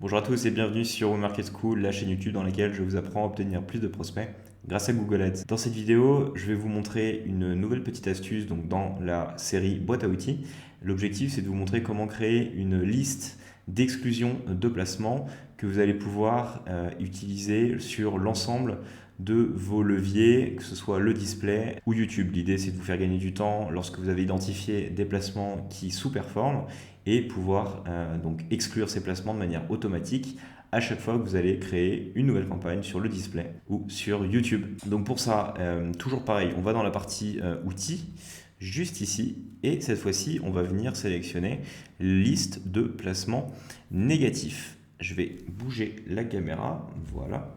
Bonjour à tous et bienvenue sur Market School, la chaîne YouTube dans laquelle je vous apprends à obtenir plus de prospects grâce à Google Ads. Dans cette vidéo, je vais vous montrer une nouvelle petite astuce donc dans la série boîte à outils. L'objectif, c'est de vous montrer comment créer une liste d'exclusion de placement que vous allez pouvoir utiliser sur l'ensemble de vos leviers, que ce soit le display ou YouTube. L'idée, c'est de vous faire gagner du temps lorsque vous avez identifié des placements qui sous-performent et pouvoir donc exclure ces placements de manière automatique à chaque fois que vous allez créer une nouvelle campagne sur le display ou sur YouTube. Donc pour ça, toujours pareil, on va dans la partie outils, juste ici, et cette fois-ci, on va venir sélectionner liste de placements négatifs. Je vais bouger la caméra, voilà.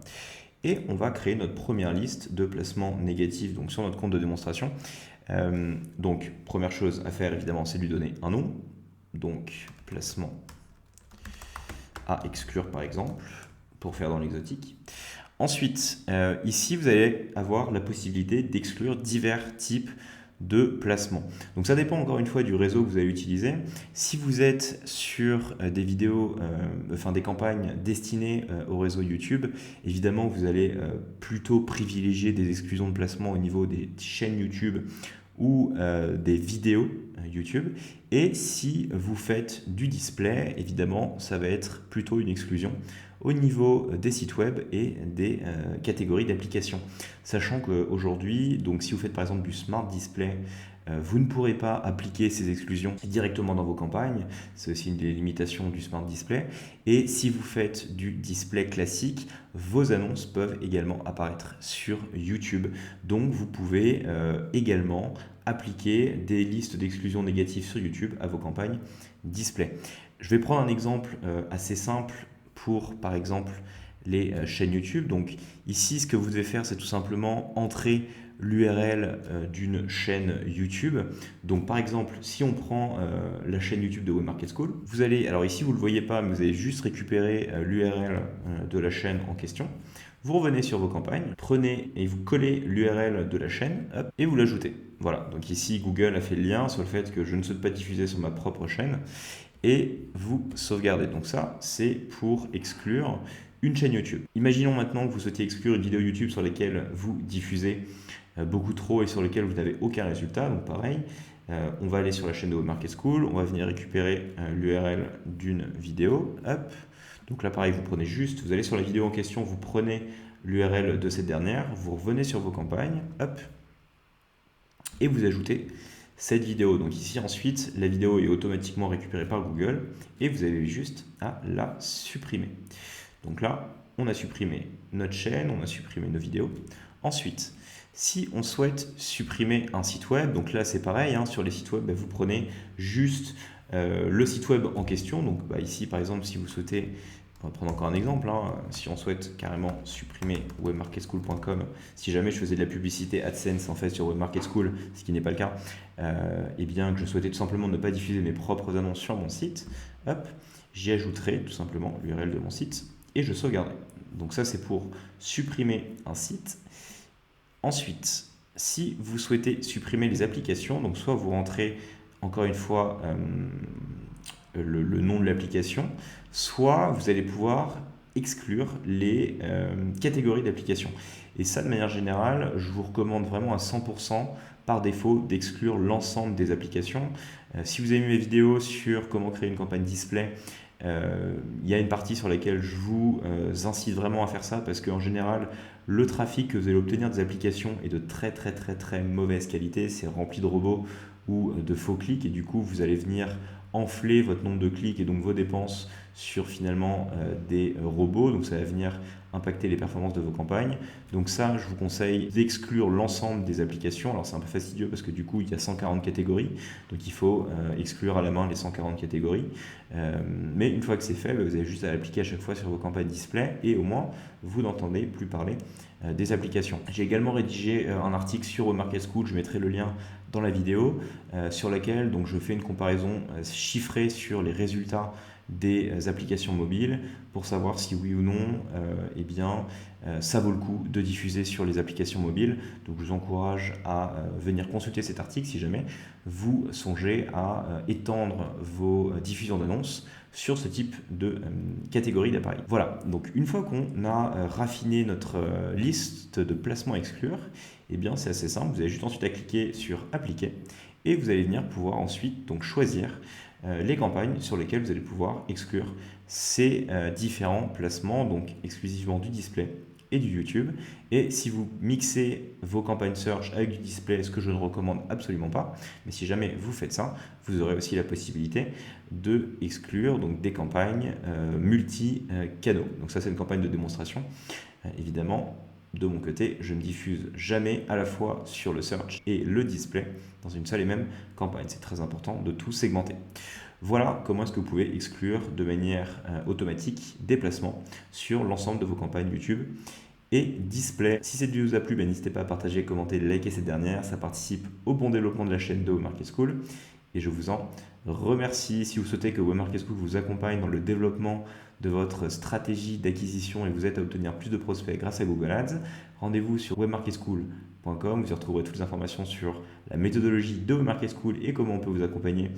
Et on va créer notre première liste de placements négatifs donc sur notre compte de démonstration. Donc, première chose à faire, évidemment, c'est de lui donner un nom. Donc, placement à exclure, par exemple, pour faire dans l'exotique. Ensuite, ici, vous allez avoir la possibilité d'exclure divers types de placements. Donc ça dépend encore une fois du réseau que vous allez utiliser. Si vous êtes sur des vidéos, des campagnes destinées au réseau YouTube, évidemment vous allez plutôt privilégier des exclusions de placement au niveau des chaînes YouTube ou des vidéos YouTube. Et si vous faites du display, évidemment, ça va être plutôt une exclusion au niveau des sites web et des catégories d'applications. Sachant qu'aujourd'hui, donc si vous faites par exemple du Smart Display, vous ne pourrez pas appliquer ces exclusions directement dans vos campagnes. C'est aussi une des limitations du Smart Display. Et si vous faites du display classique, vos annonces peuvent également apparaître sur YouTube. Donc vous pouvez également appliquer des listes d'exclusions négatives sur YouTube à vos campagnes display. Je vais prendre un exemple assez simple pour, par exemple, les chaînes YouTube. Donc ici, ce que vous devez faire, c'est tout simplement entrer l'URL d'une chaîne YouTube. Donc par exemple, si on prend la chaîne YouTube de Webmarket School, vous allez, alors ici vous ne le voyez pas, mais vous allez juste récupérer l'URL de la chaîne en question. Vous revenez sur vos campagnes, prenez et vous collez l'URL de la chaîne hop, et vous l'ajoutez. Voilà, donc ici Google a fait le lien sur le fait que je ne souhaite pas diffuser sur ma propre chaîne et vous sauvegardez. Donc ça, c'est pour exclure une chaîne YouTube. Imaginons maintenant que vous souhaitez exclure une vidéo YouTube sur laquelle vous diffusez beaucoup trop et sur laquelle vous n'avez aucun résultat. Donc pareil, on va aller sur la chaîne de Webmarket School, on va venir récupérer l'URL d'une vidéo. Hop. Donc là pareil, vous prenez juste, vous allez sur la vidéo en question, vous prenez l'URL de cette dernière, vous revenez sur vos campagnes, hop, et vous ajoutez cette vidéo. Donc ici ensuite, la vidéo est automatiquement récupérée par Google et vous avez juste à la supprimer. Donc là, on a supprimé notre chaîne, on a supprimé nos vidéos. Ensuite, si on souhaite supprimer un site web, donc là c'est pareil, sur les sites web, vous prenez juste le site web en question. Donc ici par exemple, si vous souhaitez, on va prendre encore un exemple, si on souhaite carrément supprimer webmarketschool.com, si jamais je faisais de la publicité AdSense en fait sur Webmarket School, ce qui n'est pas le cas, et bien que je souhaitais tout simplement ne pas diffuser mes propres annonces sur mon site, hop, j'y ajouterai tout simplement l'URL de mon site et je sauvegarderai. Donc ça c'est pour supprimer un site. Ensuite, si vous souhaitez supprimer les applications, donc soit vous rentrez encore une fois le nom de l'application, soit vous allez pouvoir exclure les catégories d'applications. Et ça, de manière générale, je vous recommande vraiment à 100% par défaut d'exclure l'ensemble des applications. Si vous avez vu mes vidéos sur comment créer une campagne display, il y a une partie sur laquelle je vous incite vraiment à faire ça parce qu'en général, le trafic que vous allez obtenir des applications est de très très très très mauvaise qualité. C'est rempli de robots ou de faux clics et du coup, vous allez venir enfler votre nombre de clics et donc vos dépenses sur finalement des robots. Donc ça va venir impacter les performances de vos campagnes. Donc ça, je vous conseille d'exclure l'ensemble des applications. Alors c'est un peu fastidieux parce que du coup, il y a 140 catégories. Donc il faut exclure à la main les 140 catégories. Mais une fois que c'est fait, vous avez juste à l'appliquer à chaque fois sur vos campagnes display et au moins, vous n'entendez plus parler des applications. J'ai également rédigé un article sur Webmarket School, je mettrai le lien dans la vidéo, sur laquelle donc, je fais une comparaison chiffrée sur les résultats des applications mobiles pour savoir si oui ou non eh bien, ça vaut le coup de diffuser sur les applications mobiles. Donc je vous encourage à venir consulter cet article si jamais vous songez à étendre vos diffusions d'annonces sur ce type de catégorie d'appareils. Voilà, donc une fois qu'on a raffiné notre liste de placements à exclure, eh bien c'est assez simple, vous avez juste ensuite à cliquer sur appliquer et vous allez venir pouvoir ensuite donc choisir les campagnes sur lesquelles vous allez pouvoir exclure ces différents placements, donc exclusivement du display et du YouTube. Et si vous mixez vos campagnes search avec du display, ce que je ne recommande absolument pas, mais si jamais vous faites ça, vous aurez aussi la possibilité de exclure donc, des campagnes multi-canaux. Donc ça, c'est une campagne de démonstration. Évidemment, de mon côté, je ne diffuse jamais à la fois sur le search et le display dans une seule et même campagne. C'est très important de tout segmenter. Voilà comment est-ce que vous pouvez exclure de manière automatique des placements sur l'ensemble de vos campagnes YouTube et display. Si cette vidéo vous a plu, n'hésitez pas à partager, commenter, liker cette dernière. Ça participe au bon développement de la chaîne de Webmarket School et je vous en remercie. Si vous souhaitez que Webmarket School vous accompagne dans le développement de votre stratégie d'acquisition et vous êtes à obtenir plus de prospects grâce à Google Ads, rendez-vous sur webmarketschool.com. Vous y retrouverez toutes les informations sur la méthodologie de Webmarket School et comment on peut vous accompagner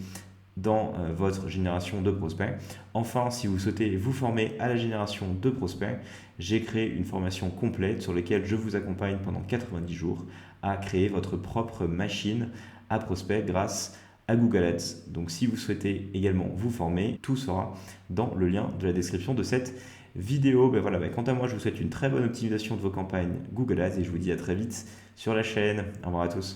dans votre génération de prospects. Enfin, si vous souhaitez vous former à la génération de prospects, j'ai créé une formation complète sur laquelle je vous accompagne pendant 90 jours à créer votre propre machine à prospects grâce à Google Ads. Donc si vous souhaitez également vous former, tout sera dans le lien de la description de cette vidéo. Quant à moi, je vous souhaite une très bonne optimisation de vos campagnes Google Ads et je vous dis à très vite sur la chaîne. Au revoir à tous.